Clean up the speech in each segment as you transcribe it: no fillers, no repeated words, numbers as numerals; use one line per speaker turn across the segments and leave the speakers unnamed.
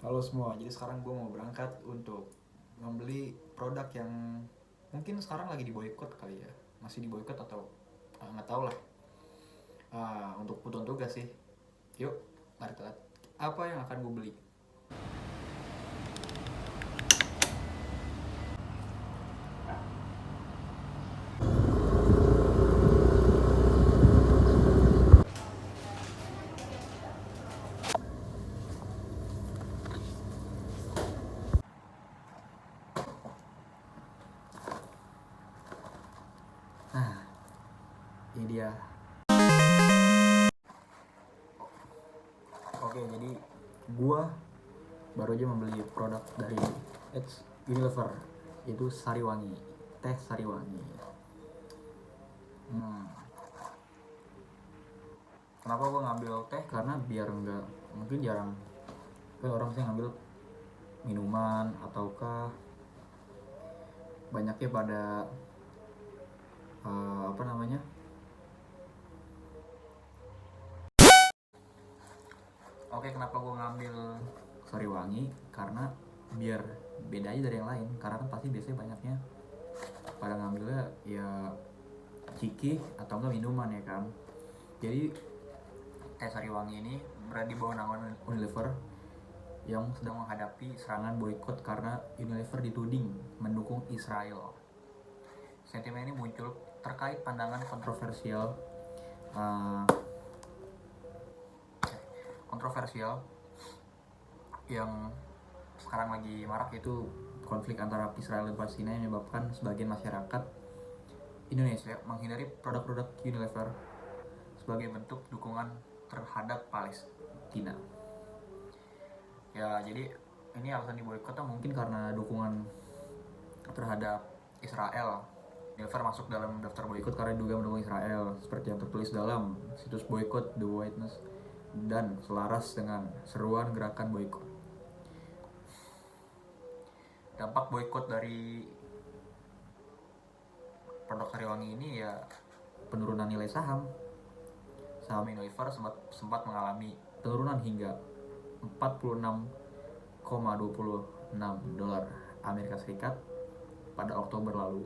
Halo semua, jadi sekarang gue mau berangkat untuk membeli produk yang mungkin sekarang lagi diboykot kali ya. Masih diboykot atau nggak tahu lah. Untuk kebutuhan tugas sih. Yuk, mari kita lihat apa yang akan gue beli. Nah, ini dia. Oke, jadi gue baru aja membeli produk dari Unilever. Itu Sariwangi, teh Sariwangi. Hmm, Kenapa gue ngambil teh? Karena biar nggak, mungkin jarang kan orang sih ngambil minuman ataukah banyaknya pada apa namanya, oke, kenapa gue ngambil Sariwangi? Karena biar beda aja dari yang lain. Karena kan pasti biasanya banyaknya pada ngambilnya ya ciki atau enggak minuman ya kan. Jadi teh Sariwangi ini berada di bawah naungan Unilever yang sedang menghadapi serangan boykot karena Unilever dituding mendukung Israel. Sentimen ini muncul terkait pandangan kontroversial uh, kontroversial yang sekarang lagi marak, yaitu konflik antara Israel dan Palestina yang menyebabkan sebagian masyarakat Indonesia menghindari produk-produk Unilever sebagai bentuk dukungan terhadap Palestina. Ya, jadi ini alasan diboykotnya mungkin karena dukungan terhadap Israel. Unilever masuk dalam daftar boykot karena diduga mendukung Israel, seperti yang tertulis dalam situs boykot The Witness dan selaras dengan seruan gerakan boykot. Dampak boykot dari produk Sariwangi ini ya penurunan nilai saham. Saham Unilever sempat mengalami penurunan hingga 46,26 dolar Amerika Serikat pada Oktober lalu.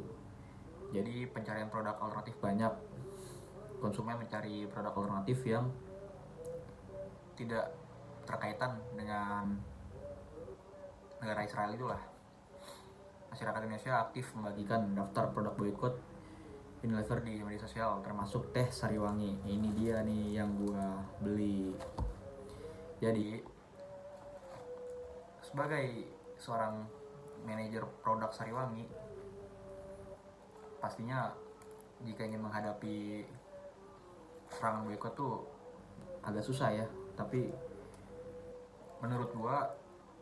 Jadi pencarian produk alternatif banyak. Konsumen mencari produk alternatif yang tidak terkaitan dengan negara Israel itulah. Masyarakat Indonesia aktif membagikan daftar produk boykot Unilever di media sosial, termasuk teh Sariwangi. Ini dia nih yang gua beli. Jadi sebagai seorang manajer produk Sariwangi, pastinya jika ingin menghadapi serangan boykot tuh agak susah ya. Tapi menurut gua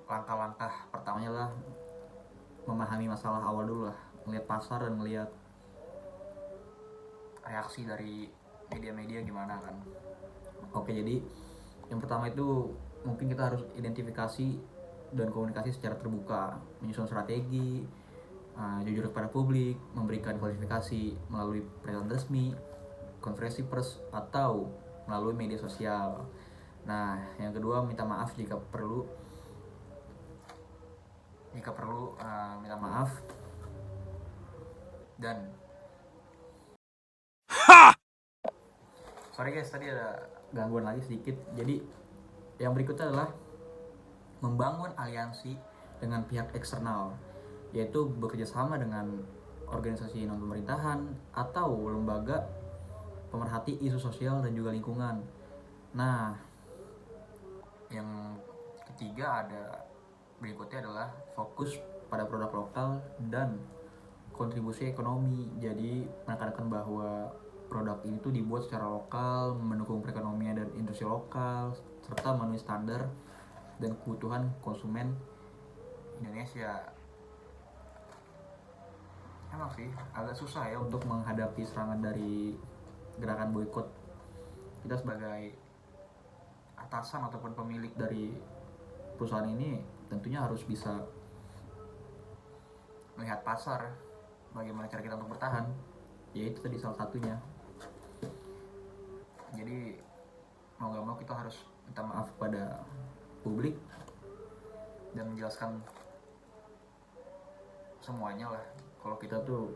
langkah-langkah pertamanya lah memahami masalah awal dulu lah, ngelihat pasar dan ngelihat reaksi dari media-media gimana kan. Oke, jadi yang pertama itu mungkin kita harus identifikasi dan komunikasi secara terbuka, menyusun strategi, jujur kepada publik, memberikan kualifikasi melalui pernyataan resmi, konferensi pers, atau melalui media sosial. Nah, yang kedua, minta maaf jika perlu minta maaf. Dan sorry guys, tadi ada gangguan lagi sedikit. Jadi yang berikutnya adalah membangun aliansi dengan pihak eksternal, yaitu bekerja sama dengan organisasi non pemerintahan atau lembaga pemerhati isu sosial dan juga lingkungan. Nah, yang ketiga berikutnya adalah fokus pada produk lokal dan kontribusi ekonomi. Jadi menekankan bahwa produk ini tuh dibuat secara lokal, mendukung perekonomian dan industri lokal, serta memenuhi standar dan kebutuhan konsumen Indonesia. Emang sih agak susah ya untuk menghadapi serangan dari gerakan boykot. Kita sebagai atasan ataupun pemilik dari perusahaan ini tentunya harus bisa melihat pasar, bagaimana cara kita untuk bertahan. Ya itu tadi salah satunya. Jadi mau gak mau kita harus minta maaf kepada publik dan menjelaskan semuanya lah kalau kita tuh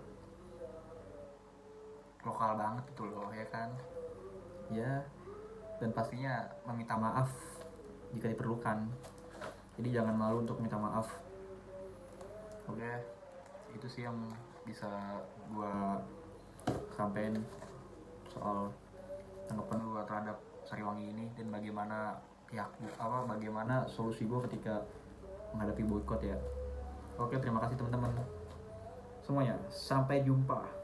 lokal banget gitu loh ya kan ya, dan pastinya meminta maaf jika diperlukan, jadi jangan malu untuk minta maaf. Oke, itu sih yang bisa gua sampaikan soal tanggapan gua terhadap Sariwangi ini dan bagaimana solusi gua ketika menghadapi boykot ya. Oke, terima kasih teman-teman semuanya, sampai jumpa.